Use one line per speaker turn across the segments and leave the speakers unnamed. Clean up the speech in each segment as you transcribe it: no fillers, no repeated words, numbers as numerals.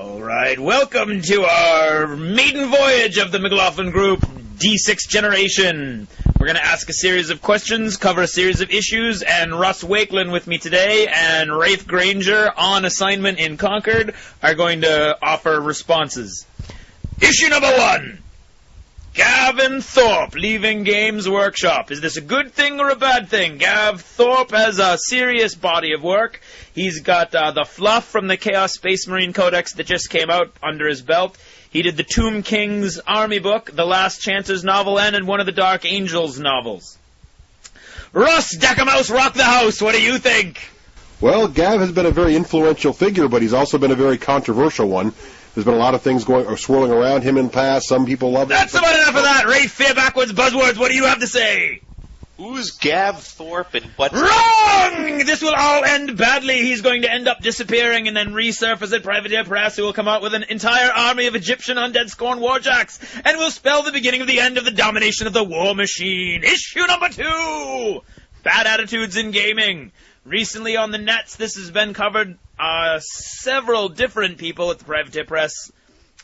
All right, welcome to our maiden voyage of the McLaughlin Group, D6 Generation. We're going to ask a series of questions, cover a series of issues, and Russ Wakelin with me today and Rafe Granger on assignment in Concord are going to offer responses. Issue number 1. Gavin Thorpe leaving Games Workshop. Is this a good thing or a bad thing? Gav Thorpe has a serious body of work. He's got the fluff from the Chaos Space Marine Codex that just came out under his belt. He did the Tomb King's Army book, the Last Chances novel, and one of the Dark Angels novels. Russ Deckermouse, rock the house. What do you think?
Well, Gav has been a very influential figure, but he's also been a very controversial one. There's been a lot of things swirling around him in the past. Some people love it.
That's about enough of that. Rafe, fear backwards buzzwords. What do you have to say?
Who's Gav Thorpe and what's...
Wrong! This will all end badly. He's going to end up disappearing and then resurface at Privateer Press, who will come out with an entire army of Egyptian undead scorn warjacks and will spell the beginning of the end of the domination of the war machine. Issue number 2! Bad attitudes in gaming. Recently on the nets, this has been covered. Several different people at the Privateer Press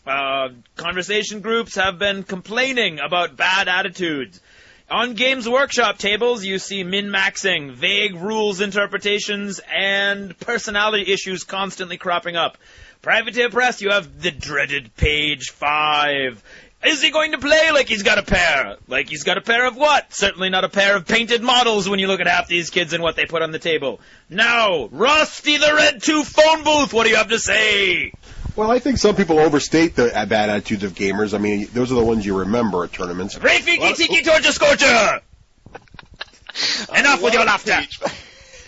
conversation groups have been complaining about bad attitudes. On Games Workshop tables, you see min-maxing, vague rules interpretations, and personality issues constantly cropping up. Privateer Press, you have the dreaded page 5. Is he going to play like he's got a pair? Like he's got a pair of what? Certainly not a pair of painted models when you look at half these kids and what they put on the table. Now, Rusty the Red 2 phone booth, what do you have to say?
Well, I think some people overstate the bad attitudes of gamers. I mean, those are the ones you remember at tournaments.
Rafiki Tiki Torture Scorcher! Enough with your laughter.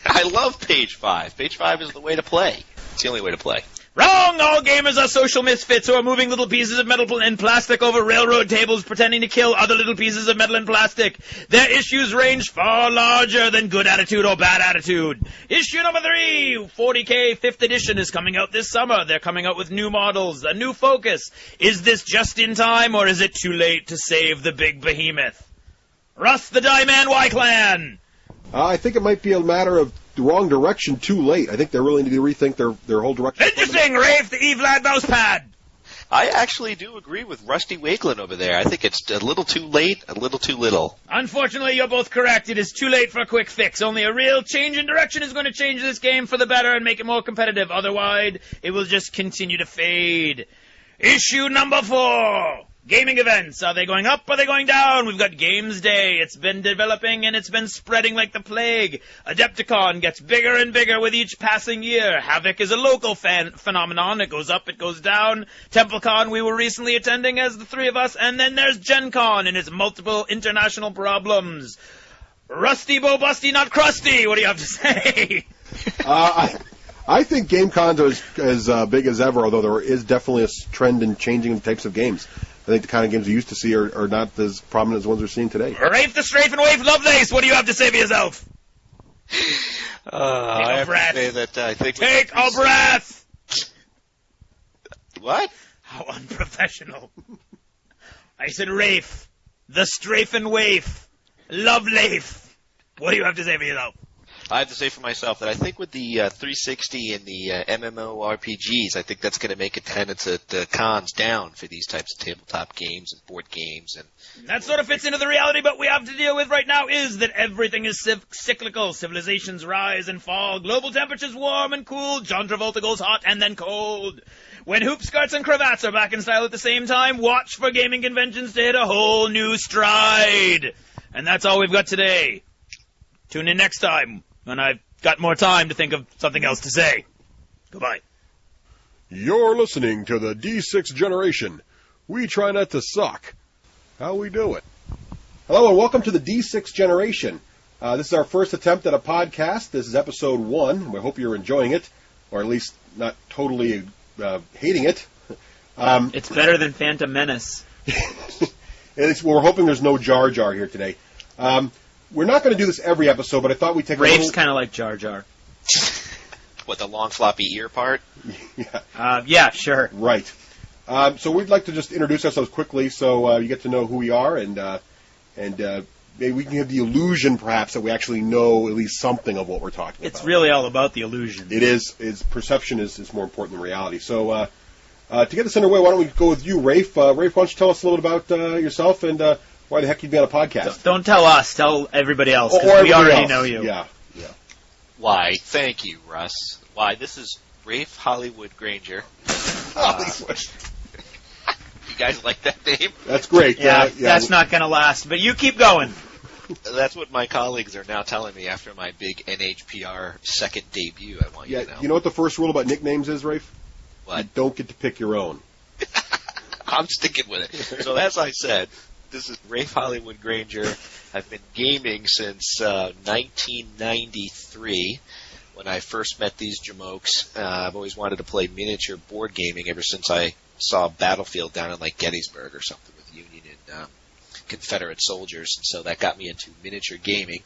I love page 5. Page 5 is the way to play. It's the only way to play.
Wrong! All gamers are social misfits who are moving little pieces of metal and plastic over railroad tables pretending to kill other little pieces of metal and plastic. Their issues range far larger than good attitude or bad attitude. Issue number 3, 40K 5th edition is coming out this summer. They're coming out with new models, a new focus. Is this just in time or is it too late to save the big behemoth? Russ the Die Man Y-Clan!
I think it might be a matter of the wrong direction too late. I think they really need to rethink their whole direction.
Interesting, Rafe, the Evlad Mousepad.
I actually do agree with Rusty Wakelin over there. I think it's a little too late, a little too little.
Unfortunately, you're both correct. It is too late for a quick fix. Only a real change in direction is going to change this game for the better and make it more competitive. Otherwise, it will just continue to fade. Issue number 4. Gaming events. Are they going up? Are they going down? We've got Games Day. It's been developing and it's been spreading like the plague. Adepticon gets bigger and bigger with each passing year. Havoc is a local phenomenon. It goes up, it goes down. TempleCon we were recently attending as the three of us. And then there's Gen Con and its multiple international problems. Rusty Bo Busty, not crusty. What do you have to say?
I think game cons are as big as ever, although there is definitely a trend in changing the types of games. I think the kind of games we used to see are not as prominent as the ones we're seeing today.
Rafe the Strafe and Wave Lovelace, what do you have to say for yourself?
I have to say that I think...
Take a breath!
What?
How unprofessional. I said Rafe, the Strafe and Waif, Lovelace. What do you have to say for yourself?
I have to say for myself that I think with the 360 and the MMORPGs, I think that's going to make attendance at the cons down for these types of tabletop games and board games. And
that sort of fits into the reality, but we have to deal with right now is that everything is cyclical. Civilizations rise and fall. Global temperatures warm and cool. John Travolta goes hot and then cold. When hoop skirts and cravats are back in style at the same time, watch for gaming conventions to hit a whole new stride. And that's all we've got today. Tune in next time. And I've got more time to think of something else to say. Goodbye.
You're listening to the D6 Generation. We try not to suck. How we do it? Hello and welcome to the D6 Generation. This is our first attempt at a podcast. This is episode 1. We hope you're enjoying it, or at least not totally hating it.
It's better than Phantom Menace.
We're hoping there's no Jar Jar here today. We're not going to do this every episode, but I thought we'd take
Rafe's kind of like Jar Jar.
What, the long floppy ear part?
Yeah.
Yeah, sure.
Right. So we'd like to just introduce ourselves quickly so you get to know who we are, and maybe we can have the illusion, perhaps, that we actually know at least something of what we're talking about.
It's really all about the illusion.
It is. Perception is more important than reality. So To get this underway, why don't we go with you, Rafe? Rafe, why don't you tell us a little bit about yourself and why the heck you'd be on a podcast?
Don't tell us. Tell everybody else, because we already know you.
Yeah.
Why, thank you, Russ. Why, this is Rafe Hollywood Granger.
Hollywood.
You guys like that name?
That's great.
Yeah, that's not going to last, but you keep going.
That's what my colleagues are now telling me after my big NHPR second debut, I want you to know.
You know what the first rule about nicknames is, Rafe?
What?
You don't get to pick your own.
I'm sticking with it. So as I said, this is Rafe Hollywood Granger. I've been gaming since 1993 when I first met these jamokes. I've always wanted to play miniature board gaming ever since I saw Battlefield down in like Gettysburg or something with Union and Confederate soldiers, and so that got me into miniature gaming.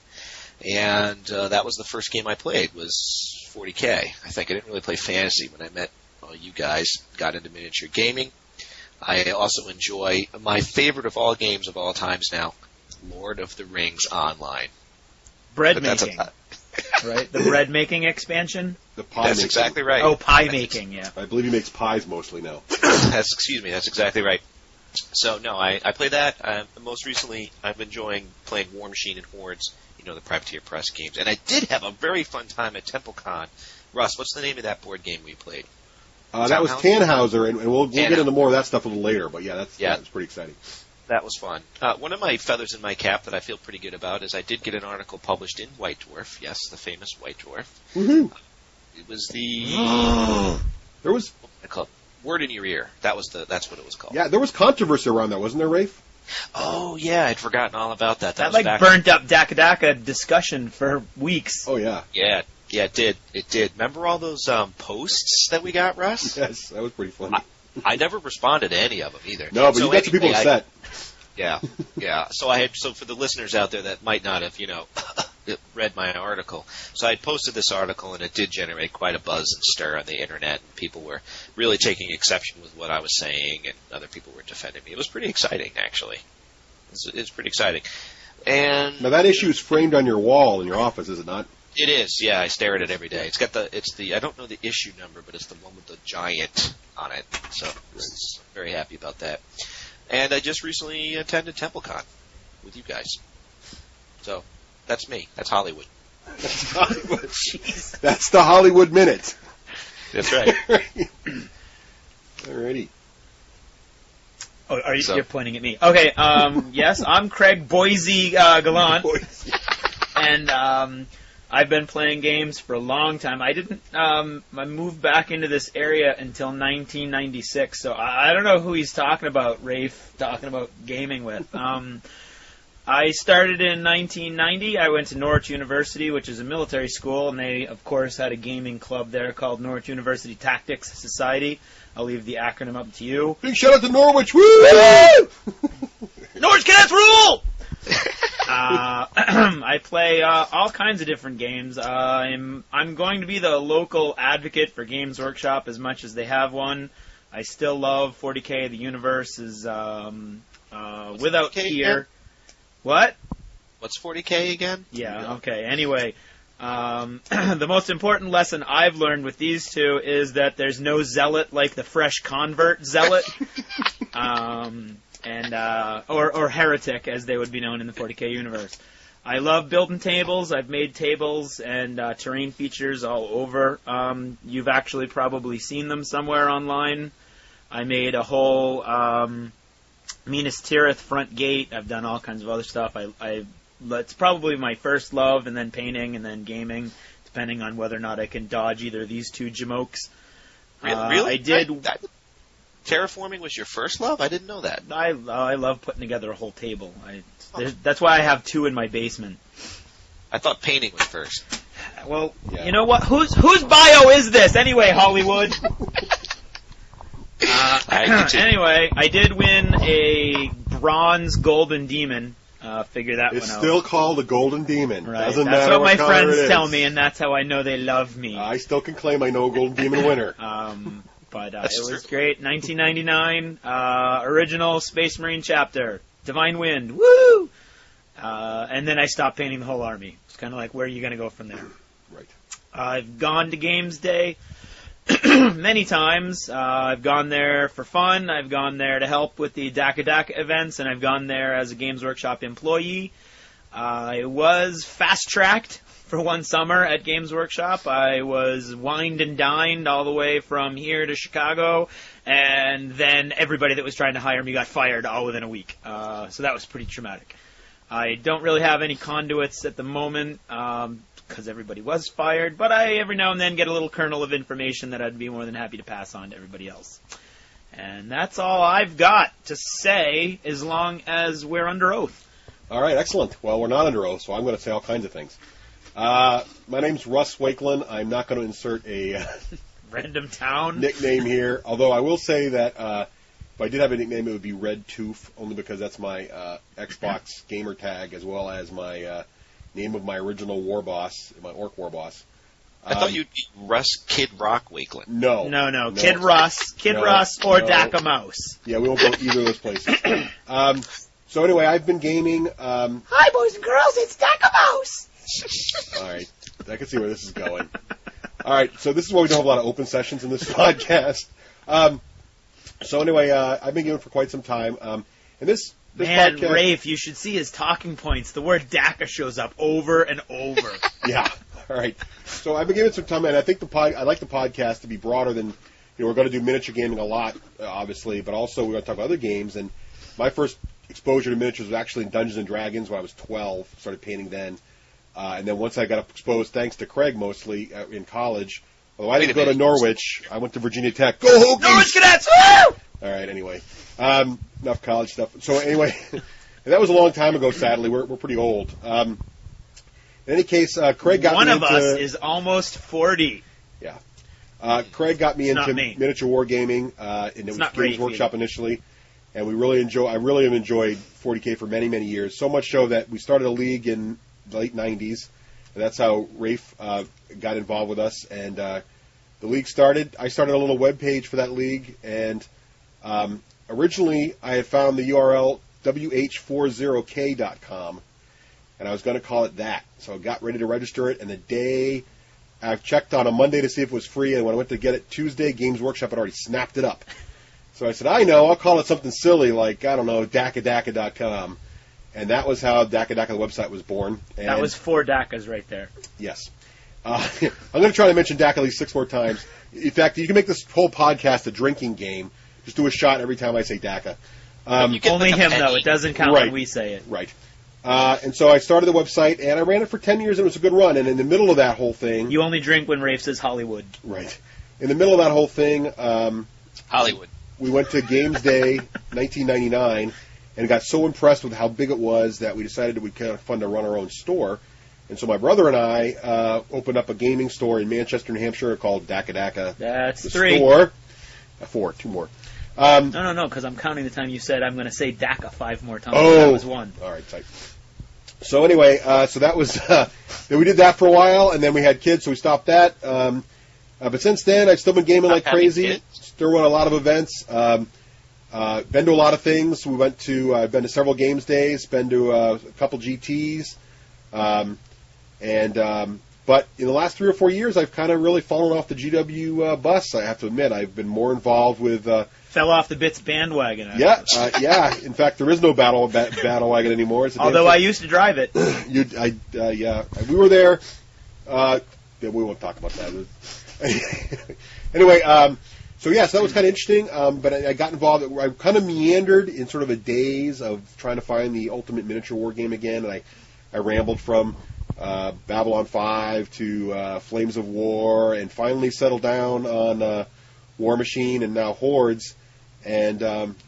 And that was the first game I played, was 40K. I think I didn't really play fantasy when I met you guys, got into miniature gaming. I also enjoy my favorite of all games of all times now, Lord of the Rings Online.
Bread making. Right? The bread making expansion?
The pie
That's
making.
exactly right.
Oh, pie making, yeah.
I believe he makes pies mostly now.
That's exactly right. So, no, I play that. Most recently, I've been enjoying playing War Machine and Hordes, the Privateer Press games. And I did have a very fun time at TempleCon. Russ, what's the name of that board game we played?
That was Tannhauser, and we'll get into more of that stuff a little later. But yeah, that's pretty exciting.
That was fun. One of my feathers in my cap that I feel pretty good about is I did get an article published in White Dwarf. Yes, the famous White Dwarf.
Woohoo!
It was the
There was
Word in Your Ear. That's what it was called.
Yeah, there was controversy around that, wasn't there, Rafe?
Oh yeah, I'd forgotten all about that.
That like burnt up Daka discussion for weeks.
Oh yeah.
Yeah, it did. It did. Remember all those posts that we got, Russ?
Yes, that was pretty funny.
I never responded to any of them either.
No, but you got some people upset.
Yeah. So for the listeners out there that might not have, read my article. So I posted this article, and it did generate quite a buzz and stir on the internet. And people were really taking exception with what I was saying, and other people were defending me. It was pretty exciting, actually. It's pretty exciting. And
now that issue is framed on your wall in your office, is it not?
It is. Yeah, I stare at it every day. It's the I don't know the issue number, but it's the one with the giant on it. So I'm very happy about that. And I just recently attended TempleCon with you guys. So that's me. That's Hollywood.
That's Hollywood. That's the Hollywood Minute.
That's right.
Alrighty.
Oh, you're pointing at me. Okay, yes, I'm Craig Boise Gallant. And I've been playing games for a long time. I didn't I moved back into this area until 1996, so I don't know who he's talking about, Rafe, talking about gaming with. I started in 1990. I went to Norwich University, which is a military school, and they, of course, had a gaming club there called Norwich University Tactics Society. I'll leave the acronym up to you.
Big shout out to Norwich! Woo!
Norwich Cadets rule! I play all kinds of different games. I'm going to be the local advocate for Games Workshop as much as they have one. I still love 40K. The universe is without fear. What?
What's 40K again?
Yeah, okay. Anyway, the most important lesson I've learned with these two is that there's no zealot like the fresh convert zealot. Or heretic, as they would be known in the 40K universe. I love building tables. I've made tables and terrain features all over. You've actually probably seen them somewhere online. I made a whole Minas Tirith front gate. I've done all kinds of other stuff. It's probably my first love, and then painting, and then gaming, depending on whether or not I can dodge either of these two jamokes.
Really?
I did.
Terraforming was your first love? I didn't know that.
I love putting together a whole table. That's why I have two in my basement.
I thought painting was first.
Well, yeah. You know what? Whose bio is this anyway, Hollywood? Anyway, I did win a bronze golden demon. Figure that one out.
It's still called a golden demon.
Right.
Doesn't
that's
matter
what my
color
friends tell me, and that's how I know they love me.
I still can claim I know a golden demon winner.
But it was great. 1999, original Space Marine chapter, Divine Wind, woo! And then I stopped painting the whole army. It's kind of like, where are you going to go from there?
Right.
I've gone to Games Day many times. I've gone there for fun. I've gone there to help with the Daka Daka events, and I've gone there as a Games Workshop employee. I was fast-tracked for one summer at Games Workshop. I was wined and dined all the way from here to Chicago, and then everybody that was trying to hire me got fired all within a week. So that was pretty traumatic. I don't really have any conduits at the moment, because everybody was fired, but I every now and then get a little kernel of information that I'd be more than happy to pass on to everybody else. And that's all I've got to say, as long as we're under oath.
All right, excellent. Well, we're not under oath, so I'm going to say all kinds of things. My name's Russ Wakelin. I'm not going to insert a
random town
nickname here, although I will say that if I did have a nickname, it would be Red Tooth, only because that's my Xbox gamer tag, as well as my name of my original war boss, my orc war boss.
I thought you'd be Russ Kid Rock Wakelin.
No.
Kid Russ, or Daka Mouse.
Yeah, we won't go either of those places. So anyway, I've been gaming.
Hi, boys and girls, it's Daka Mouse.
All right, I can see where this is going. All right, so this is why we don't have a lot of open sessions in this podcast. So anyway, I've been gaming for quite some time, and this
Man,
podcast,
Rafe, you should see his talking points. The word Daka shows up over and over.
Yeah. All right. So I've been giving it some time, and I think I like the podcast to be broader than, we're going to do miniature gaming a lot, obviously, but also we're going to talk about other games. And my first exposure to miniatures was actually in Dungeons and Dragons when I was 12. Started painting then, and then once I got exposed, thanks to Craig mostly in college. Although I didn't go to Norwich, I went to Virginia Tech. Go Hokies!
Norwich Cadets! Woo!
All right. Anyway, enough college stuff. So anyway, and that was a long time ago. Sadly, we're pretty old. In any case, Craig got
One
me
of
into...
us is almost 40.
Yeah. Craig got me into miniature wargaming, and it was Games Workshop initially, and I really have enjoyed 40K for many, many years. So much so that we started a league in the late 90s, and that's how Rafe got involved with us. And the league started. I started a little web page for that league, and originally I had found the URL wh40k.com, and I was going to call it that. So I got ready to register it, and the day I checked on a Monday to see if it was free, and when I went to get it Tuesday, Games Workshop had already snapped it up. So I said, I know, I'll call it something silly like, I don't know, dakadaka.com. And that was how Daka Daka, the website, was born. And
that was 4 Dakas right there.
Yes. I'm going to try to mention Daka at least 6 more times. In fact, you can make this whole podcast a drinking game. Just do a shot every time I say Daka.
Only him, though. It doesn't count when we say it.
Right. And so I started the website, and I ran it for 10 years, and it was a good run. And in the middle of that whole thing...
You only drink when Rafe says Hollywood.
Right. In the middle of that whole thing...
Hollywood.
We went to Games Day 1999 and got so impressed with how big it was that we decided it would be kind of fun to run our own store. And so my brother and I opened up a gaming store in Manchester, New Hampshire called Daka Daka.
That's
the
3.
Store. 4, 2 more.
No, because I'm counting the time you said I'm going to say Daka 5 more times.
Oh,
that was 1.
All right, tight. So anyway, so that was then we did that for a while, and then we had kids, so we stopped that. But since then, I've still been gaming like crazy. Still run a lot of events. Been to a lot of things. We went to I've been to several games days. Been to a couple GTs. But in the last 3 or 4 years, I've kind of really fallen off the GW bus. I have to admit, I've been more involved with.
Fell off the Bits bandwagon.
Yeah. In fact, there is no battle wagon anymore.
Although I used to drive it.
Yeah. We were there. We won't talk about that. Anyway, so that was kind of interesting. But I got involved. I kind of meandered in sort of a daze of trying to find the ultimate miniature war game again, and I rambled from Babylon 5 to Flames of War, and finally settled down on War Machine and now Hordes, and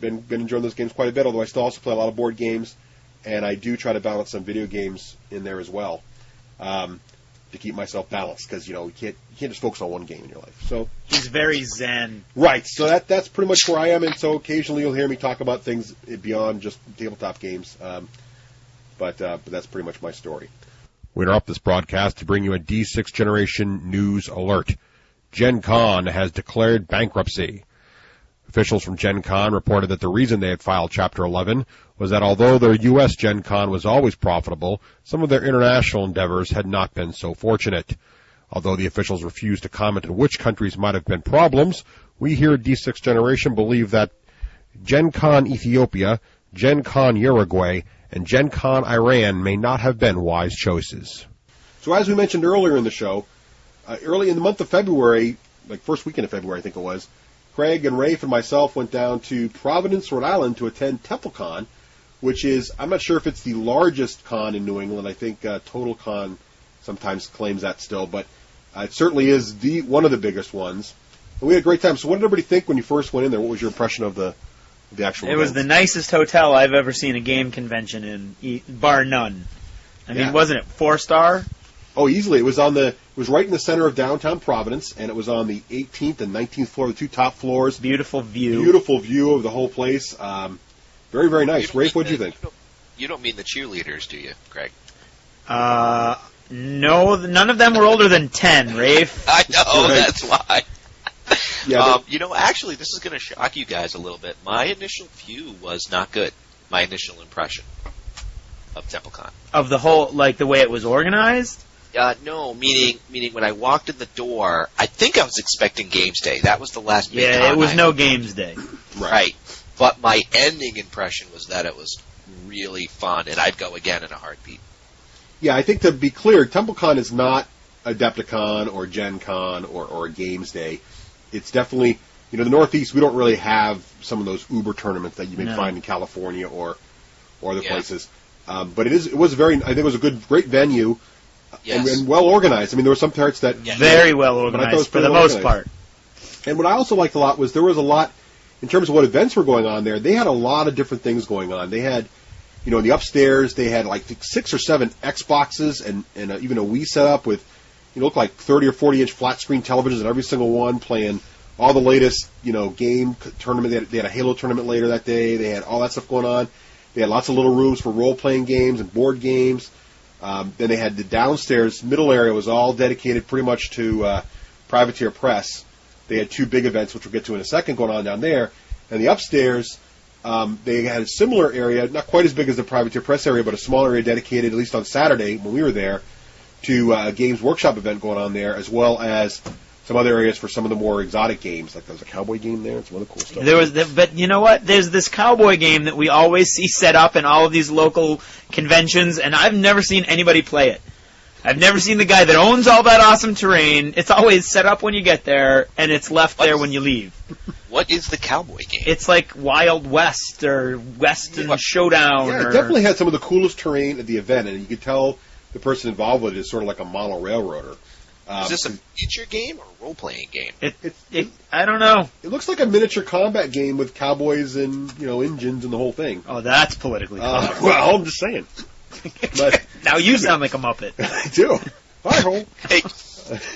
been enjoying those games quite a bit. Although I still also play a lot of board games, and I do try to balance some video games in there as well. To keep myself balanced, because you can't just focus on one game in your life. So
he's very zen.
Right. So that's pretty much where I am, and so occasionally you'll hear me talk about things beyond just tabletop games. But that's pretty much my story. We interrupt this broadcast to bring you a D6 Generation news alert. Gen Con has declared bankruptcy. Officials from Gen Con reported that the reason they had filed Chapter 11 was that although their U.S. Gen Con was always profitable, some of their international endeavors had not been so fortunate. Although the officials refused to comment on which countries might have been problems, we here at D6 Generation believe that Gen Con Ethiopia, Gen Con Uruguay, and Gen Con Iran may not have been wise choices. So as we mentioned earlier in the show, early in the month of February, like first weekend of February I think it was, Craig and Rafe and myself went down to Providence, Rhode Island to attend TempleCon, which is, I'm not sure if it's the largest con in New England. I think TotalCon sometimes claims that still, but it certainly is one of the biggest ones. And we had a great time. So what did everybody think when you first went in there? What was your impression of the actual
It was the nicest hotel I've ever seen a game convention in, bar none. I mean, wasn't it 4-star?
Oh, easily. It was right in the center of downtown Providence, and it was on the 18th and 19th floor, the two top floors.
Beautiful view.
Beautiful view of the whole place. Very, very nice. Rafe, what did you think?
You don't mean the cheerleaders, do you, Greg?
No, none of them were older than 10, Rafe.
I know, that's why.
Yeah,
actually, this is going to shock you guys a little bit. My initial view was not good. My initial impression of TempleCon.
Of the whole, like the way it was organized?
No, meaning when I walked in the door, I think I was expecting Games Day. That was the last big con.
Yeah, it was no Games Day.
Right. But my ending impression was that it was really fun, and I'd go again in a heartbeat.
Yeah, I think to be clear, TempleCon is not Adepticon or Gen Con or a Games Day. It's definitely, the Northeast, we don't really have some of those Uber tournaments that you may find in California or other places. But it was I think it was a great venue.
Yes.
And well organized. I mean, there were some parts that
very well organized for the most part.
And what I also liked a lot was there was a lot in terms of what events were going on there. They had a lot of different things going on. They had, in the upstairs they had like 6 or 7 Xboxes and even a Wii setup with, looked like 30 or 40 inch flat screen televisions in every single one, playing all the latest, game tournament. They had a Halo tournament later that day. They had all that stuff going on. They had lots of little rooms for role playing games and board games. Then they had the downstairs middle area was all dedicated pretty much to Privateer Press. They had 2 big events, which we'll get to in a second, going on down there. And the upstairs, they had a similar area, not quite as big as the Privateer Press area, but a small area dedicated, at least on Saturday when we were there, to a Games Workshop event going on there, as well as some other areas for some of the more exotic games. Like there was a cowboy game there and some other cool stuff.
But you know what? There's this cowboy game that we always see set up in all of these local conventions, and I've never seen anybody play it. I've never seen the guy that owns all that awesome terrain. It's always set up when you get there, and it's left there when you leave.
What is the cowboy game?
It's like Wild West or Western Showdown.
Yeah, it definitely had some of the coolest terrain at the event, and you could tell the person involved with it is sort of like a model railroader.
Is this a miniature game or a role-playing game?
I don't know.
It looks like a miniature combat game with cowboys and engines and the whole thing.
Oh, that's politically correct.
Well, I'm just saying. But
now you sound like a Muppet.
I do. Hi-ho.
Hey,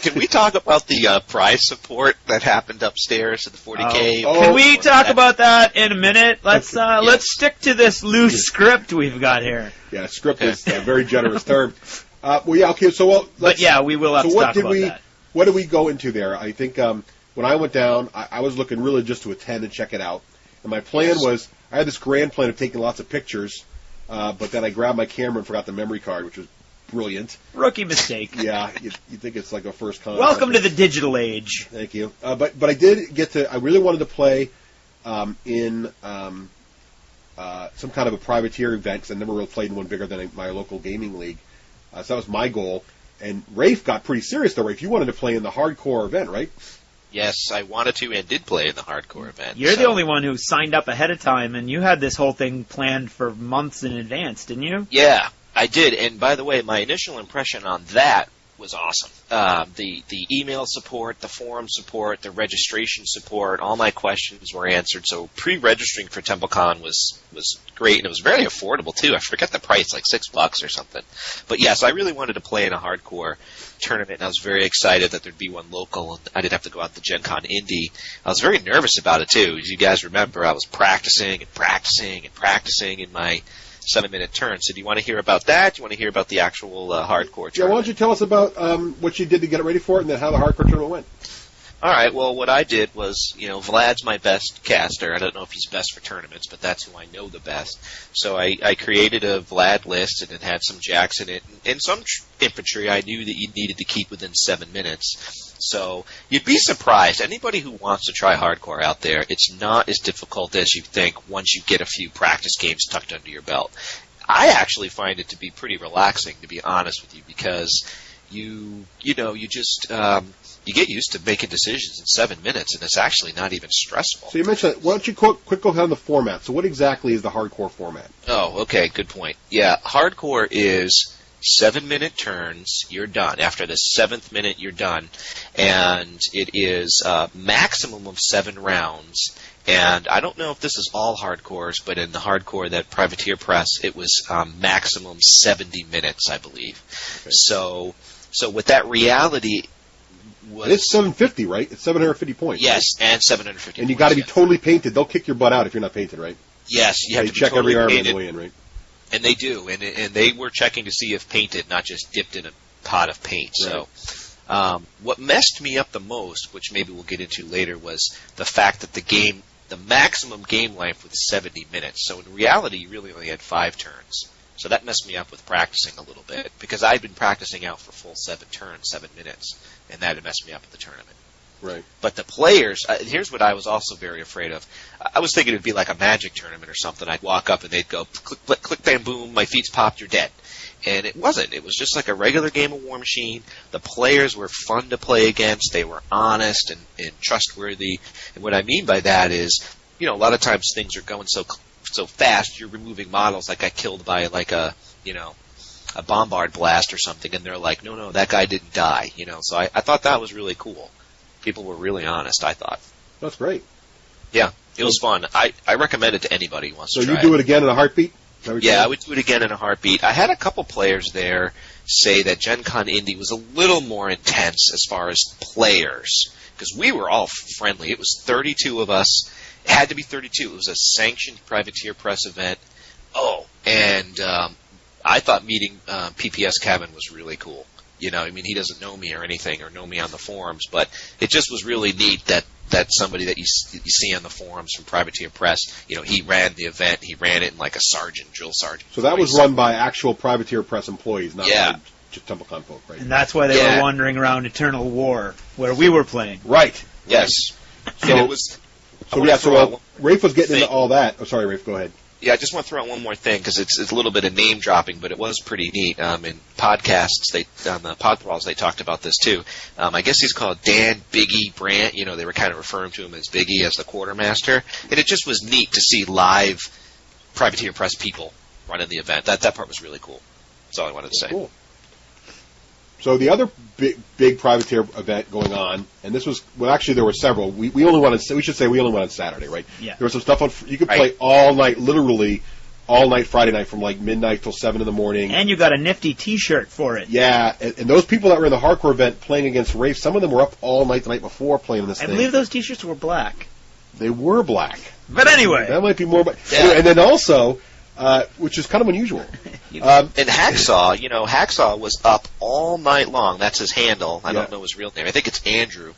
can we talk about the prize support that happened upstairs at the 40K?
Can we talk about that in a minute? Let's stick to this loose script we've got here.
Yeah, script is a very generous term. Okay, so
we will have to talk about that.
What did we go into there? I think when I went down, I was looking really just to attend and check it out. And my plan was, I had this grand plan of taking lots of pictures, but then I grabbed my camera and forgot the memory card, which was brilliant.
Rookie mistake.
Yeah, you think it's like a first con.
Welcome to the digital age.
Thank you. But I did get to, I really wanted to play in some kind of a privateer event, because I never really played in one bigger than my local gaming league. So that was my goal. And Rafe got pretty serious, though, Rafe. You wanted to play in the hardcore event, right?
Yes, I wanted to and did play in the hardcore event.
You're the only one who signed up ahead of time, and you had this whole thing planned for months in advance, didn't you?
Yeah, I did. And by the way, my initial impression on that was awesome. The email support, the forum support, the registration support, all my questions were answered. So pre-registering for TempleCon was great, and it was very affordable too. I forget the price, like $6 or something. But yes, I really wanted to play in a hardcore tournament, and I was very excited that there'd be one local, and I didn't have to go out to Gen Con Indy. I was very nervous about it too. As you guys remember, I was practicing in my 7-minute turn. So do you want to hear about that? Do you want to hear about the actual hardcore tournament?
Yeah, why don't you tell us about what you did to get it ready for it and then how the hardcore tournament went?
All right, well, what I did was, Vlad's my best caster. I don't know if he's best for tournaments, but that's who I know the best. So I created a Vlad list, and it had some jacks in it, and some infantry I knew that you needed to keep within 7 minutes. So you'd be surprised. Anybody who wants to try hardcore out there, it's not as difficult as you think once you get a few practice games tucked under your belt. I actually find it to be pretty relaxing, to be honest with you, because you get used to making decisions in 7 minutes, and it's actually not even stressful.
So you mentioned that. Why don't you quick go down the format? So what exactly is the hardcore format?
Oh, okay, good point. Yeah, hardcore is 7-minute turns, you're done. After the 7th minute, you're done. And it is a maximum of 7 rounds. And I don't know if this is all hardcores, but in the hardcore that Privateer Press, it was maximum 70 minutes, I believe. Okay. So with that reality...
It's 750, right? It's 750 points.
Yes,
right?
And 750
And you got to be totally painted. They'll kick your butt out if you're not painted, right?
Yes, you have to
check
totally
every arm
painted.
on the way in, right?
And they do, and they were checking to see if painted, not just dipped in a pot of paint.
Right.
So, what messed me up the most, which maybe we'll get into later, was the fact that the maximum game length was 70 minutes. So in reality, you really only had 5 turns. So that messed me up with practicing a little bit, because I'd been practicing out for full 7 turns, 7 minutes, and that had messed me up at the tournament.
Right.
But the players, here's what I was also very afraid of. I was thinking it would be like a Magic tournament or something. I'd walk up and they'd go, click, click, bam, boom, my feet's popped, you're dead. And it wasn't. It was just like a regular game of War Machine. The players were fun to play against. They were honest and trustworthy. And what I mean by that is, a lot of times things are going so fast, you're removing models. Like I killed by like a bombard blast or something, and they're like, no, that guy didn't die. So I thought that was really cool. People were really honest, I thought.
That's great.
Yeah, it was fun. I recommend it to anybody who wants to try it.
So you do it again in a heartbeat?
Yeah, I would do it again in a heartbeat. I had a couple players there say that Gen Con Indy was a little more intense as far as players, because we were all friendly. It was 32 of us. It had to be 32. It was a sanctioned Privateer Press event. Oh, and I thought meeting PPS Kevin was really cool. He doesn't know me or anything or know me on the forums, but it just was really neat that somebody that you see on the forums from Privateer Press, he ran the event. He ran it in like a drill sergeant.
So that was run by actual Privateer Press employees, not by TempleCon folk, right?
And that's why they were wandering around Eternal War, where we were playing.
Right.
Yes.
So
and it was...
Rafe was getting into all that. Oh, sorry, Rafe, go ahead.
Yeah, I just want to throw out one more thing, because it's a little bit of name dropping, but it was pretty neat. In podcasts, on the Podbrawls, they talked about this too. I guess he's called Dan Biggie Brandt. They were kind of referring to him as Biggie, as the quartermaster. And it just was neat to see live Privateer Press people running the event. That part was really cool. That's all I wanted to say.
Cool. So the other big Privateer event going on, and this was, well, actually there were several. We only went on Saturday, right?
Yeah.
There was some stuff you could play all night, literally all night Friday night from like midnight till 7 in the morning.
And you got a nifty T-shirt for it.
Yeah, and those people that were in the hardcore event playing against Rafe, some of them were up all night the night before playing this thing.
I believe those T-shirts were black.
They were black.
But anyway.
That might be more. And then also, which is kind of unusual.
And Hacksaw was up all night long. That's his handle. I don't know his real name. I think it's Andrew.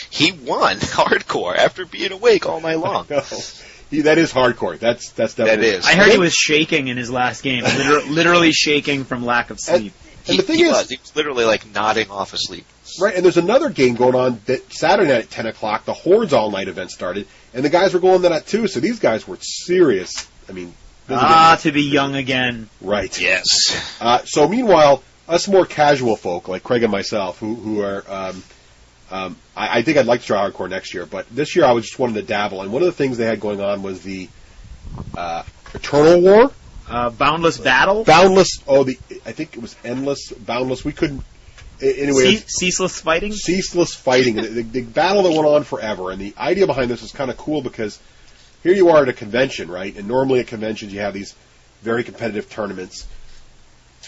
He won hardcore after being awake all night long.
That is hardcore. That's definitely.
That is.
I heard he was shaking in his last game, literally shaking from lack of sleep.
And the thing
he was literally like nodding off asleep.
Right, and there's another game going on that Saturday night at 10 o'clock. The Hordes all night event started, and the guys were going to that too. So these guys were serious. I mean.
To be young again.
Right.
Yes.
So meanwhile, us more casual folk like Craig and myself, who are, I think I'd like to try hardcore next year, but this year I was just wanting to dabble. And one of the things they had going on was the Eternal War,
Boundless Battle,
Boundless. I think it was Endless, Boundless. We couldn't. Anyway,
Ceaseless Fighting.
Ceaseless Fighting. the battle that went on forever, and the idea behind this is kind of cool because. Here you are at a convention, right? And normally at conventions you have these very competitive tournaments.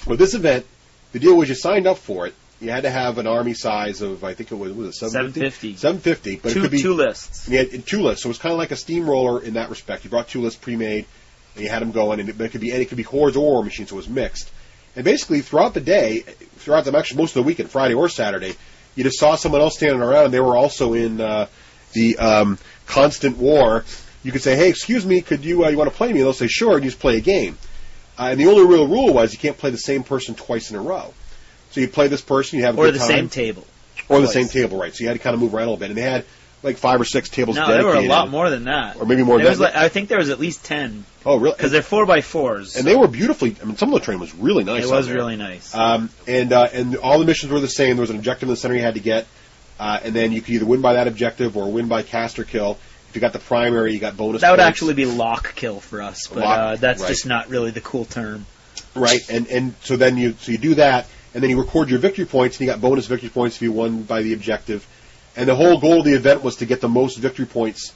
With this event, the deal was you signed up for it. You had to have an army size of, I think it was 750? 750. But it could be
2 lists.
Yeah, 2 lists. So it was kind of like a steamroller in that respect. You brought 2 lists pre-made, and you had them going, and it could be Hordes or War Machines, so it was mixed. And basically, throughout the day, actually most of the weekend, Friday or Saturday, you just saw someone else standing around. They were also in the constant war. You could say, hey, excuse me, could you want to play me? And they'll say, sure, and you just play a game. And the only real rule was you can't play the same person twice in a row. So you play this person, you have a good time.
Or the same table.
Or the same table, right. So you had to kind of move around a little bit. And they had like 5 or 6 tables dedicated.
No, there were a lot more than that.
Or maybe more than that.
I think there was at least 10.
Oh, really?
Because they're 4x4s.
And they were beautifully, I mean, some of the terrain was really nice.
It was really nice.
And all the missions were the same. There was an objective in the center you had to get. And then you could either win by that objective or win by cast or kill. If you got the primary, you got bonus
That would
points.
actually be lock kill for us, but that's just not really the cool term.
Right, and so then you do that, and then you record your victory points, and you got bonus victory points if you won by the objective. And the whole goal of the event was to get the most victory points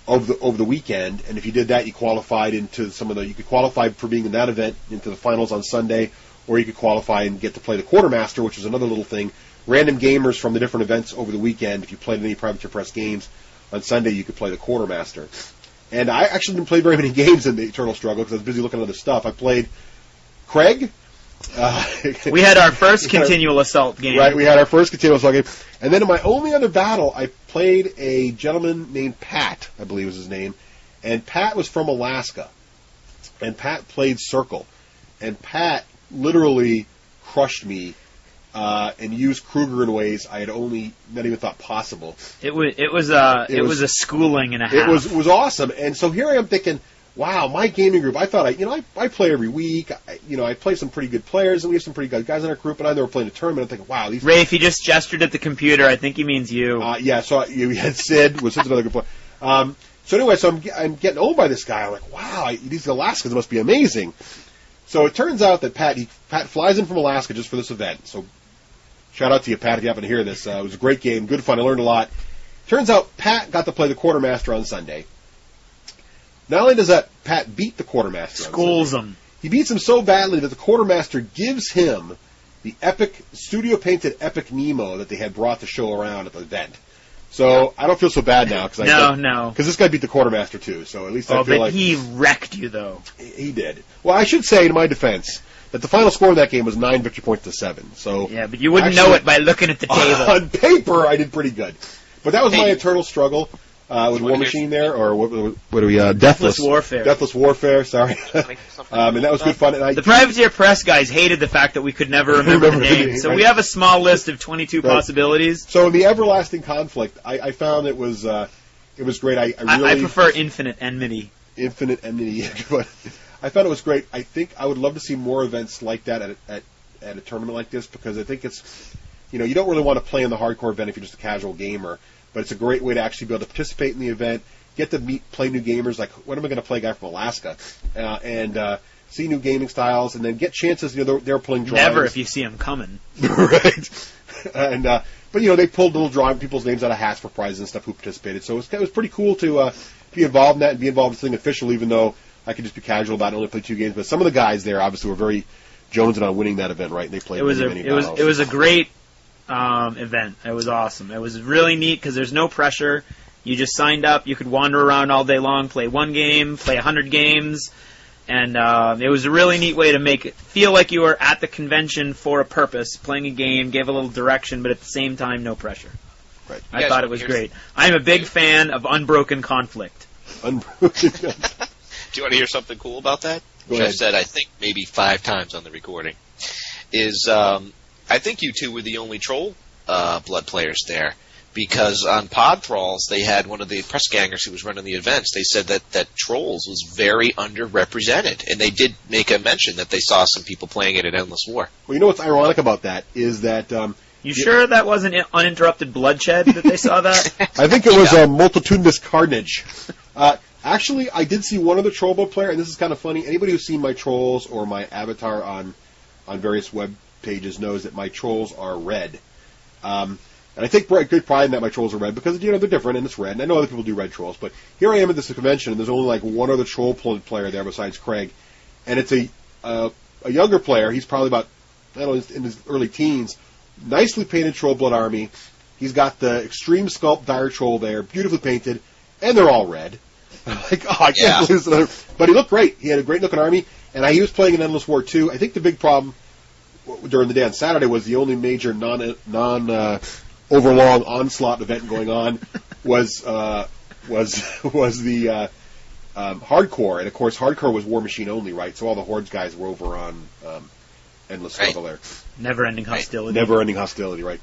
over the weekend, and if you did that, you qualified into you could qualify for being in that event into the finals on Sunday, or you could qualify and get to play the quartermaster, which is another little thing. Random gamers from the different events over the weekend, if you played any Privateer Press games, on Sunday you could play the quartermaster. And I actually didn't play very many games in the Eternal Struggle because I was busy looking at other stuff. I played Craig.
We had our first continual assault game.
Right, we had our first continual assault game. And then in my only other battle, I played a gentleman named Pat, I believe was his name. And Pat was from Alaska. And Pat played Circle. And Pat literally crushed me and used Kruger in ways I had only not even thought possible.
It was a schooling and a half.
It was awesome. And so here I am thinking, wow, my gaming group, I thought I play every week. I play some pretty good players, and we have some pretty good guys in our group, and I know we're playing a tournament. I'm thinking, wow, these...
Ray, if he just gestured at the computer, I think he means you.
Yeah, so we had Sid's another good player. So anyway, I'm getting owned by this guy. I'm like, wow, these Alaskans must be amazing. So it turns out that Pat flies in from Alaska just for this event. So shout out to you, Pat, if you happen to hear this. It was a great game, good fun. I learned a lot. Turns out Pat got to play the quartermaster on Sunday. Not only does that Pat beat the quartermaster,
schools him.
He beats him so badly that the quartermaster gives him the epic studio painted Epic Nemo that they had brought to show around at the event. So I don't feel so bad now because this guy beat the quartermaster too. So at least I feel like
he wrecked you though.
He did. Well, I should say in my defense that the final score in that game was 9 victory points to 7. So
yeah, but you wouldn't know it by looking at the table.
On paper, I did pretty good. But that was my eternal struggle. With War Machine there, or what are we? Deathless
Warfare.
Deathless Warfare, sorry. And that was good fun. And
the Privateer Press guys hated the fact that we could never remember the name. So we have a small list of 22 possibilities.
So in the Everlasting Conflict, I found it was great. I
prefer Infinite Enmity.
Infinite Enmity. But I found it was great. I think I would love to see more events like that at a tournament like this, because I think it's, you don't really want to play in the hardcore event if you're just a casual gamer. But it's a great way to actually be able to participate in the event, get to play new gamers. Like, when am I going to play a guy from Alaska? And see new gaming styles, and then get chances. They're pulling drawings.
Never if you see them coming.
Right. And but they pulled little drawing people's names out of hats for prizes and stuff who participated. So it was pretty cool to be involved in that and be involved in something official, even though I could just be casual about it and only play 2 games. But some of the guys there obviously were very jonesing on winning that event, right? And they played many battles.
It was a great event. It was awesome. It was really neat because there's no pressure. You just signed up. You could wander around all day long, play 1 game, play 100 games, and it was a really neat way to make it feel like you were at the convention for a purpose, playing a game, gave a little direction, but at the same time, no pressure.
Right.
I thought it was great. I'm a big fan of unbroken conflict.
Unbroken.
Do you want to hear something cool about that?
Go ahead.
I've said, I think, maybe 5 times on the recording. I think you two were the only troll blood players there, because on Pod Thralls they had one of the press gangers who was running the events. They said that trolls was very underrepresented, and they did make a mention that they saw some people playing it at Endless War.
Well, what's ironic about that is that...
you sure that wasn't uninterrupted bloodshed that they saw that?
I think it was a multitudinous carnage. Actually, I did see one other troll blood player, and this is kind of funny. Anybody who's seen my trolls or my avatar on various web pages knows that my trolls are red. And I take good pride in that my trolls are red because, they're different and it's red. And I know other people do red trolls, but here I am at this convention and there's only like one other troll player there besides Craig. And it's a younger player. He's probably about, in his early teens. Nicely painted troll blood army. He's got the extreme sculpt dire troll there, beautifully painted, and they're all red. I can't believe this. But he looked great. He had a great looking army, and he was playing in Endless War 2. I think the big problem during the day on Saturday was the only major non overlong onslaught event going on was the hardcore, and of course hardcore was War Machine only, right? So all the Hordes guys were over on Endless Struggle there.
Never-ending hostility.
Never-ending hostility, right?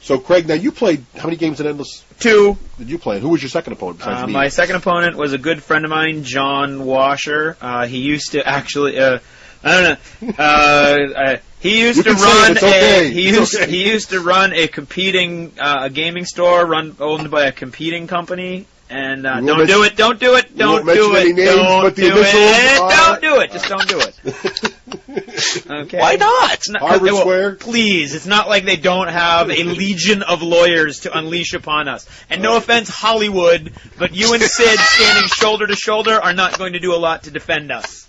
So Craig, now you played how many games in Endless?
2.
Did you play? And who was your second opponent besides me?
My second opponent was a good friend of mine, John Washer. He used to actually, I don't know. He used to run he used to run a competing a gaming store owned by a competing company. And don't do it. Just don't do it. Okay.
Why not?
Harvard Square?
Please, it's not like they don't have a legion of lawyers to unleash upon us. And no offense, Hollywood, but you and Sid standing shoulder to shoulder are not going to do a lot to defend us.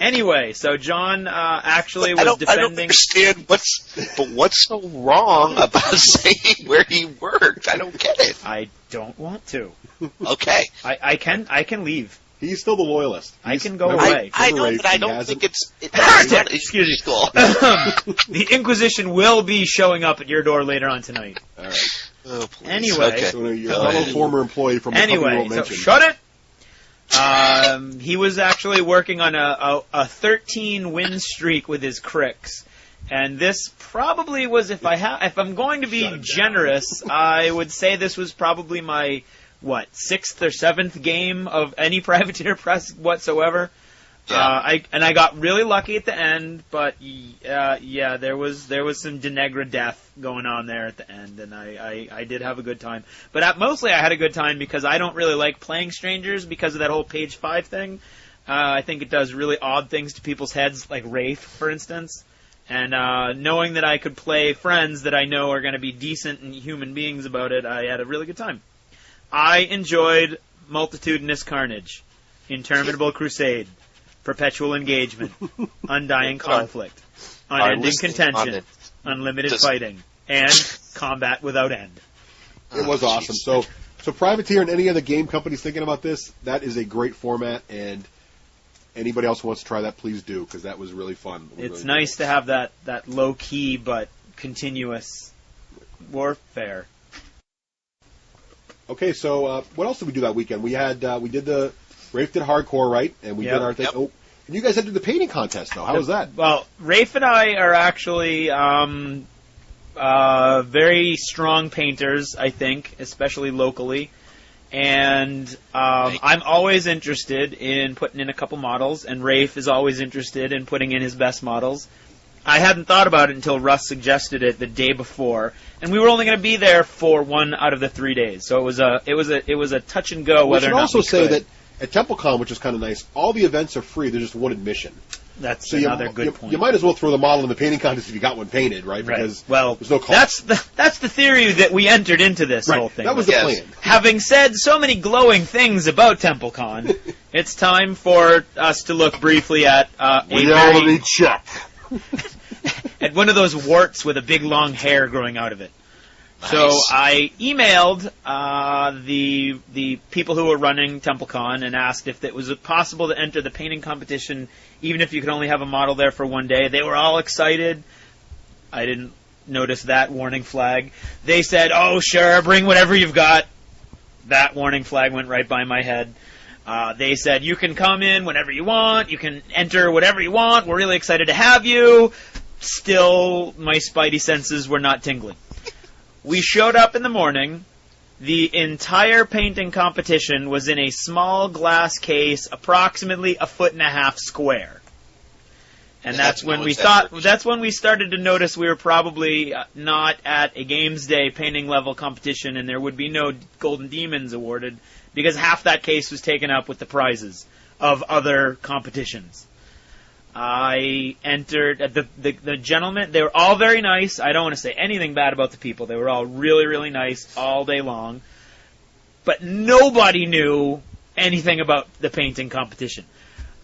Anyway, so John actually was defending.
I don't understand what's so wrong about saying where he worked. I don't get it.
I don't want to.
Okay.
I can leave.
He's still the loyalist.
I can go away.
I know, but I don't think it's
excuse me. The Inquisition will be showing up at your door later on tonight.
All right.
Oh, please.
Anyway.
Okay. So your fellow former employee from the company we won't mention.
Shut it! He was actually working on a 13-win streak with his Cricks. And this probably was, if I'm going to be generous, I would say this was probably my, 6th or 7th game of any Privateer Press whatsoever.
Yeah.
I got really lucky at the end, but there was some Denegra death going on there at the end, and I did have a good time. But mostly I had a good time because I don't really like playing strangers because of that whole page 5 thing. I think it does really odd things to people's heads, like Wraith, for instance. And knowing that I could play friends that I know are going to be decent and human beings about it, I had a really good time. I enjoyed Multitudinous Carnage, Interminable Crusade, Perpetual Engagement, Undying Conflict, Unending Contention, Unlimited Fighting, and Combat Without End.
It was awesome. So Privateer and any other game companies thinking about this, that is a great format, and anybody else who wants to try that, please do, because that was really fun.
It's really nice to have that low-key but continuous warfare.
Okay, so what else did we do that weekend? We did the Rafe did hardcore, right? And we did our thing. Yep. Oh, and you guys had to do the painting contest, though. How was that?
Well, Rafe and I are actually very strong painters, I think, especially locally. And I'm always interested in putting in a couple models, and Rafe is always interested in putting in his best models. I hadn't thought about it until Russ suggested it the day before, and we were only going to be there for 1 out of the 3 days. So it was a touch and go whether or not we could.
We should also say that at TempleCon, which is kind of nice, all the events are free. They're just one admission.
That's another good point.
You might as well throw the model in the painting contest if you got one painted, right? Because there's no cost.
That's the theory that we entered into this whole thing.
That was the plan.
Having said so many glowing things about TempleCon, it's time for us to look briefly at
reality check.
At one of those warts with a big long hair growing out of it. Nice. So I emailed the people who were running TempleCon and asked if it was possible to enter the painting competition, even if you could only have a model there for 1 day. They were all excited. I didn't notice that warning flag. They said, "Oh, sure, bring whatever you've got." That warning flag went right by my head. They said, "You can come in whenever you want. You can enter whatever you want. We're really excited to have you." Still, my spidey senses were not tingling. We showed up in the morning. The entire painting competition was in a small glass case, approximately 1.5 feet square. And that's when we started to notice we were probably not at a Games Day painting level competition, and there would be no Golden Demons awarded because half that case was taken up with the prizes of other competitions. I entered the gentlemen. They were all very nice. I don't want to say anything bad about the people. They were all really, really nice all day long. But nobody knew anything about the painting competition.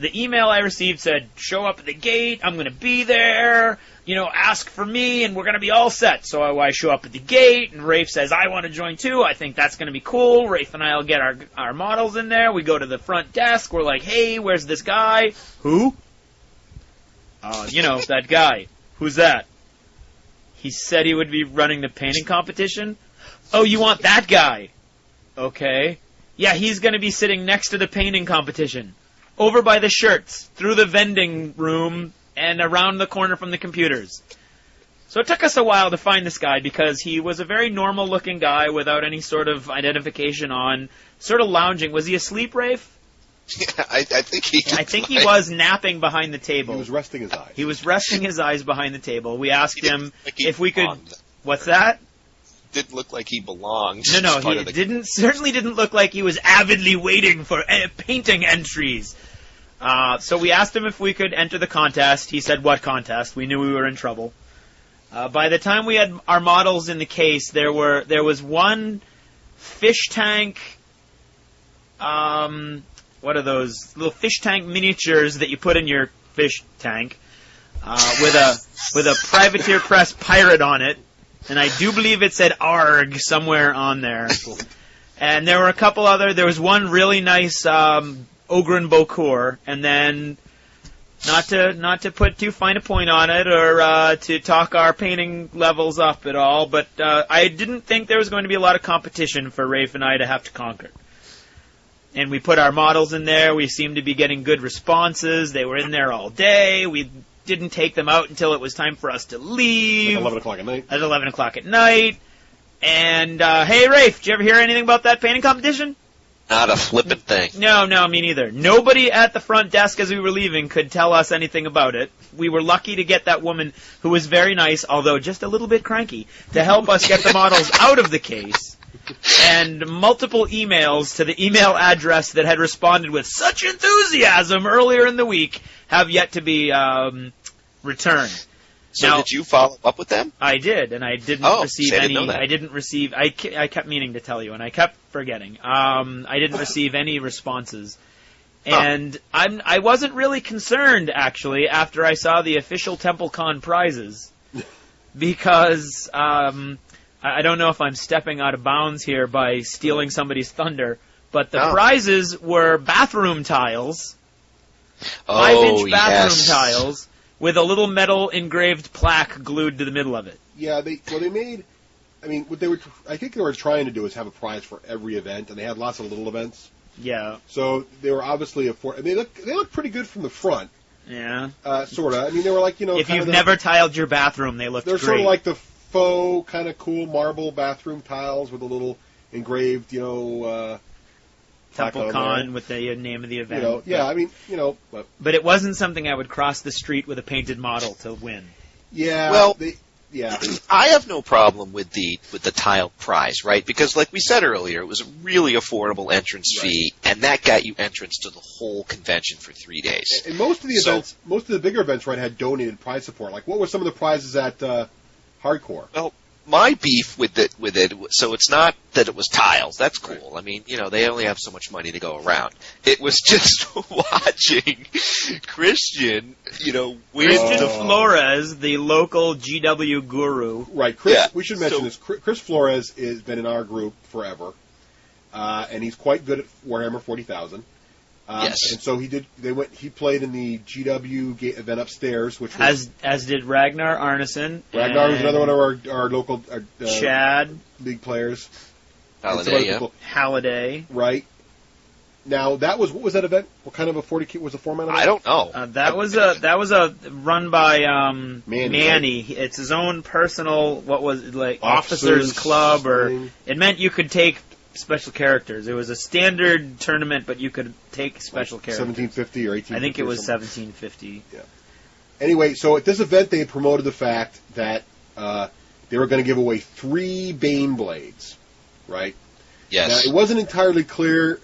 The email I received said, "Show up at the gate. I'm going to be there. Ask for me, and we're going to be all set." So I show up at the gate, and Rafe says, "I want to join too. I think that's going to be cool." Rafe and I will get our models in there. We go to the front desk. We're like, "Hey, where's this guy?" "Who?" That guy. "Who's that?" He said he would be running the painting competition. Oh, you want that guy? Okay. Yeah, he's going to be sitting next to the painting competition. Over by the shirts, through the vending room, and around the corner from the computers. So it took us a while to find this guy because he was a very normal-looking guy without any sort of identification on, sort of lounging. Was he asleep, Rafe?
Yeah, I think he
was napping behind the table.
He was resting his eyes.
He was resting his eyes behind the table. We asked him if we could...
belonged.
What's that?
Didn't look like he belonged.
No, he certainly didn't look like he was avidly waiting for painting entries. So we asked him if we could enter the contest. He said, what contest? We knew we were in trouble. By the time we had our models in the case, there was one fish tank... what are those little fish tank miniatures that you put in your fish tank with a Privateer Press pirate on it, and I do believe it said ARG somewhere on there. And there were a couple other. There was one really nice Ogre and Beaucourt, and then not to put too fine a point on it or to talk our painting levels up at all, but I didn't think there was going to be a lot of competition for Rafe and I to have to conquer. And we put our models in there. We seemed to be getting good responses. They were in there all day. We didn't take them out until it was time for us to leave.
At 11 o'clock at night.
At 11 o'clock at night. And, hey, Rafe, did you ever hear anything about that painting competition?
Not a flippant thing.
No, me neither. Nobody at the front desk as we were leaving could tell us anything about it. We were lucky to get that woman, who was very nice, although just a little bit cranky, to help us get the models out of the case. And multiple emails to the email address that had responded with such enthusiasm earlier in the week have yet to be returned.
So
now,
did you follow up with them?
I did, and I didn't receive any. I didn't receive. I kept meaning to tell you, and I kept forgetting. I didn't receive any responses, and I wasn't really concerned actually after I saw the official TempleCon prizes, because I don't know if I'm stepping out of bounds here by stealing somebody's thunder, but the prizes were bathroom tiles, 5-inch bathroom tiles, with a little metal engraved plaque glued to the middle of it.
Yeah, they made. I mean, I think they were trying to do is have a prize for every event, and they had lots of little events.
Yeah.
So they were obviously they look pretty good from the front.
Yeah.
Sort of. I mean, they were like,
if you've never tiled your bathroom, they look great.
They're sort of like the faux, kind of cool marble bathroom tiles with a little engraved,
TempleCon with the name of the event.
But
it wasn't something I would cross the street with a painted model to win.
Yeah.
Well,
yeah.
I have no problem with the tile prize, right? Because like we said earlier, it was a really affordable entrance fee, and that got you entrance to the whole convention for 3 days.
And most of the events, most of the bigger events, right, had donated prize support. Like, what were some of the prizes at Hardcore?
Well, my beef with it, so it's not that it was tiles. That's cool. Right. I mean, they only have so much money to go around. It was just watching Christian, win.
Christian Flores, the local GW guru.
Right. Chris, yeah. We should mention this. Chris Flores has been in our group forever, and he's quite good at Warhammer 40,000.
Yes.
And so he played in the GW event upstairs, which was...
As did Ragnar Arneson.
Ragnar was another one of our local...
Chad.
League players.
Halliday, yeah.
Halliday.
Right. Now, what was that event? What kind of a 40K was the format of it?
I don't know.
That was a run by Manny.
Right?
It's his own personal, officers club, or... It meant you could take special characters. It was a standard tournament, but you could take special characters.
1750 or 1850.
I think it was 1750.
Yeah. Anyway, so at this event, they promoted the fact that they were going to give away 3 Bane blades, right?
Yes.
Now, it wasn't entirely clear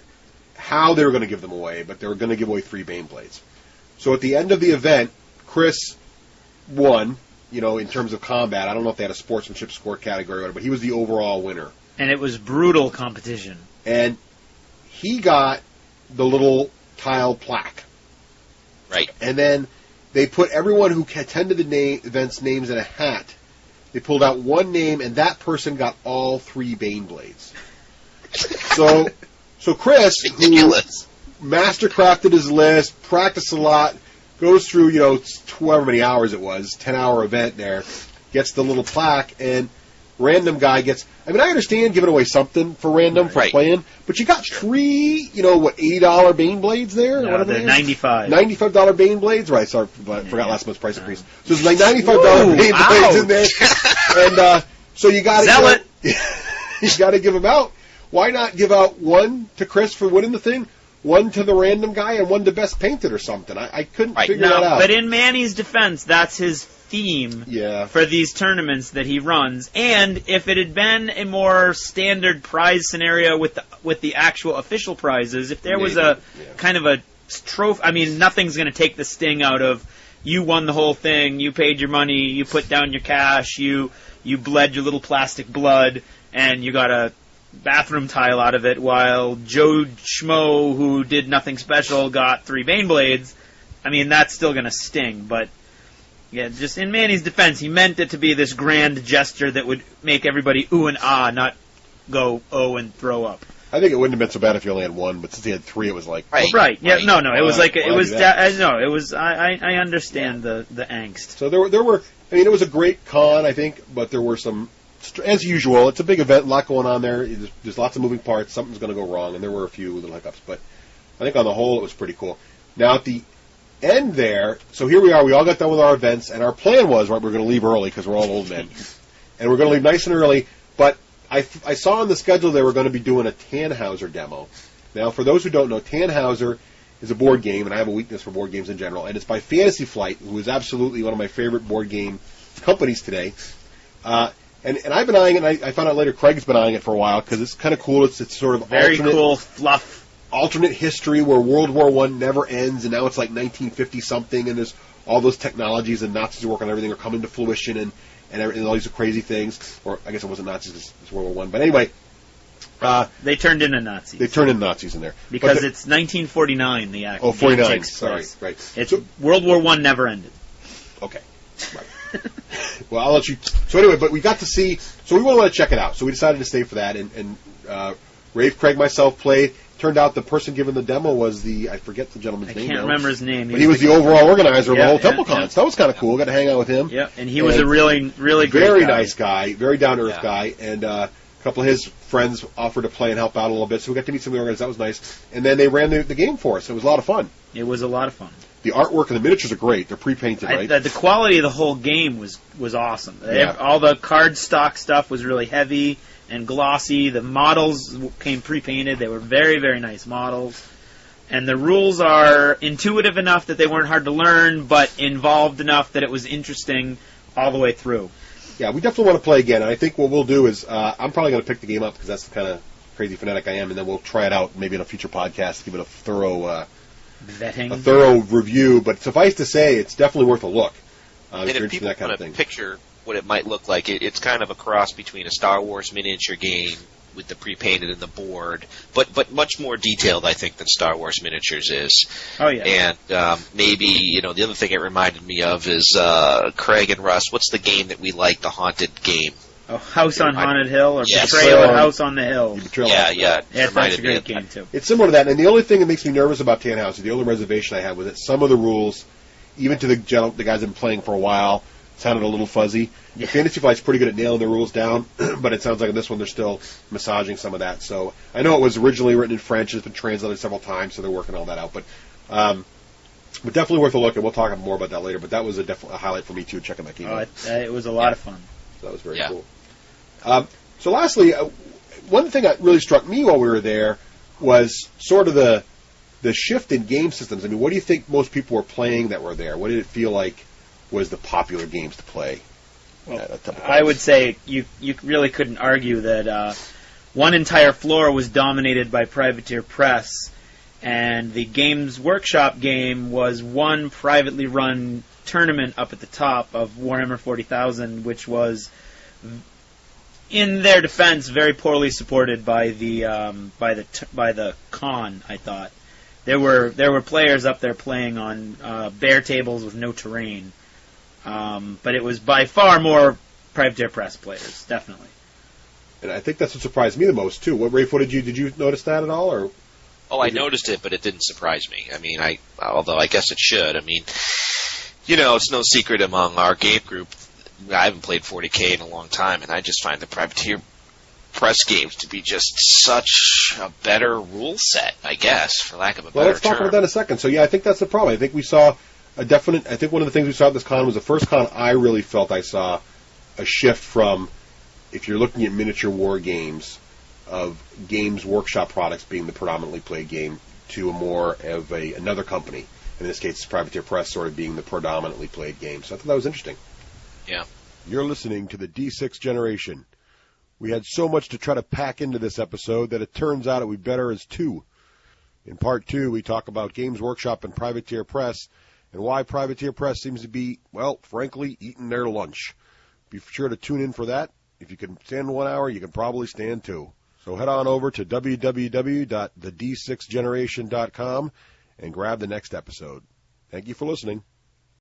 how they were going to give them away, but they were going to give away 3 Bane blades. So at the end of the event, Chris won, in terms of combat. I don't know if they had a sportsmanship score category or whatever, but he was the overall winner.
And it was brutal competition.
And he got the little tile plaque.
Right.
And then they put everyone who attended the event's names in a hat. They pulled out one name, and that person got all 3 Bane blades. So Chris, who mastercrafted his list, practiced a lot, goes through, however many hours it was, 10-hour event there, gets the little plaque, and random guy gets. I mean, I understand giving away something for random for playing, but you got three, $80 Bane Blades there?
No, they're
$95 Bane Blades? Right, sorry, I forgot last month's price increase. So there's like $95 Bane Blades in there. And so you got to you got to give them out. Why not give out one to Chris for winning the thing, one to the random guy, and one to Best Painted or something? I couldn't figure that out.
But in Manny's defense, that's his theme for these tournaments that he runs. And if it had been a more standard prize scenario with the actual official prizes, if there was a kind of a trophy, I mean, nothing's going to take the sting out of you won the whole thing, you paid your money, you put down your cash, you bled your little plastic blood, and you got a bathroom tile out of it, while Joe Schmo, who did nothing special, got 3 Bane Blades. I mean, that's still going to sting, but yeah, just in Manny's defense, he meant it to be this grand gesture that would make everybody ooh and ah, not go oh and throw up.
I think it wouldn't have been so bad if you only had one, but since he had 3, it was like
No, it was like it was. It was. I understand the angst.
So there were. I mean, it was a great con, I think, but there were some. As usual, it's a big event, a lot going on there. There's lots of moving parts. Something's going to go wrong, and there were a few little hiccups. But I think on the whole, it was pretty cool. Now at the end there, so here we are. We all got done with our events, and our plan was we're going to leave early because we're all old men, and we're going to leave nice and early. But I saw on the schedule they were going to be doing a Tannhauser demo. Now, for those who don't know, Tannhauser is a board game, and I have a weakness for board games in general, and it's by Fantasy Flight, who is absolutely one of my favorite board game companies today. And I've been eyeing it, and I found out later Craig's been eyeing it for a while, because it's kind of cool. It's sort of
very cool fluff.
Alternate history where World War I never ends, and now it's like 1950-something, and there's all those technologies, and Nazis are working on everything are coming to fruition, and all these crazy things. Or I guess it wasn't Nazis, it's World War I. But anyway.
They turned into Nazis.
They turned into Nazis in there.
Because it's 1949, the actual
49, sorry, right.
It's World War I never ended.
Okay, right. Well, I'll let you. So anyway, but we got to see. So we wanted to check it out. So we decided to stay for that. And Rafe, Craig, myself played. Turned out the person giving the demo was I forget the gentleman's name.
I can't remember his name.
But he was the overall organizer of the whole TempleCon. So that was kind of cool. Got to hang out with him.
Yeah, and he was a really, really great
very
guy.
Nice guy, very down to earth guy, and a couple of his friends offered to play and help out a little bit. So we got to meet some of the organizers. That was nice. And then they ran the game for us. It was a lot of fun.
It was a lot of fun.
The artwork and the miniatures are great. They're pre-painted, right?
The quality of the whole game was awesome. Yeah. All the card stock stuff was really heavy and glossy. The models came pre-painted. They were very, very nice models. And the rules are intuitive enough that they weren't hard to learn, but involved enough that it was interesting all the way through.
Yeah, we definitely want to play again. And I think what we'll do is I'm probably going to pick the game up because that's the kind of crazy fanatic I am, and then we'll try it out maybe in a future podcast, give it a thorough review. But suffice to say, it's definitely worth a look.
And if people want to picture what it might look like, it's kind of a cross between a Star Wars miniature game with the pre-painted and the board, but much more detailed, I think, than Star Wars miniatures is.
Oh, yeah.
And maybe, the other thing it reminded me of is Craig and Russ, what's the game that we like, the haunted game?
Oh, House on Haunted Hill, or Betrayal at House on the Hill.
Yeah,
that's a great game, too.
It's similar to that, and the only thing that makes me nervous about Tannhauser, the only reservation I have with it, some of the rules, even to the guys that have been playing for a while, sounded a little fuzzy. Yeah. Fantasy Flight's pretty good at nailing the rules down, but it sounds like in this one they're still massaging some of that. So I know it was originally written in French, it's been translated several times, so they're working all that out. But definitely worth a look, and we'll talk more about that later. But that was a highlight for me, too, checking that game out.
It was a lot of fun.
So that was very cool. So lastly, one thing that really struck me while we were there was sort of the shift in game systems. I mean, what do you think most people were playing that were there? What did it feel like was the popular games to play?
Well, I would say you really couldn't argue that one entire floor was dominated by Privateer Press, and the Games Workshop game was one privately run tournament up at the top of Warhammer 40,000, which was, in their defense, very poorly supported by the con. I thought there were players up there playing on bare tables with no terrain. But it was by far more Privateer Press players, definitely.
And I think that's what surprised me the most, too. Rafe, did you notice that at all? Or?
Oh, I noticed it, but it didn't surprise me. I mean, although I guess it should. I mean, it's no secret among our game group I haven't played 40K in a long time, and I just find the Privateer Press games to be just such a better rule set, I guess, for lack of a better term.
Well, let's talk about that in a second. So, yeah, I think that's the problem. I think we saw I think one of the things we saw at this con was the first con I really felt I saw a shift from, if you're looking at miniature war games, of Games Workshop products being the predominantly played game, to a more of another company, in this case Privateer Press, sort of being the predominantly played game. So I thought that was interesting.
Yeah.
You're listening to the D6 Generation. We had so much to try to pack into this episode that it turns out it would be better as two. In part two, we talk about Games Workshop and Privateer Press, and why Privateer Press seems to be, well, frankly, eating their lunch. Be sure to tune in for that. If you can stand 1 hour, you can probably stand two. So head on over to www.thed6generation.com and grab the next episode. Thank you for listening.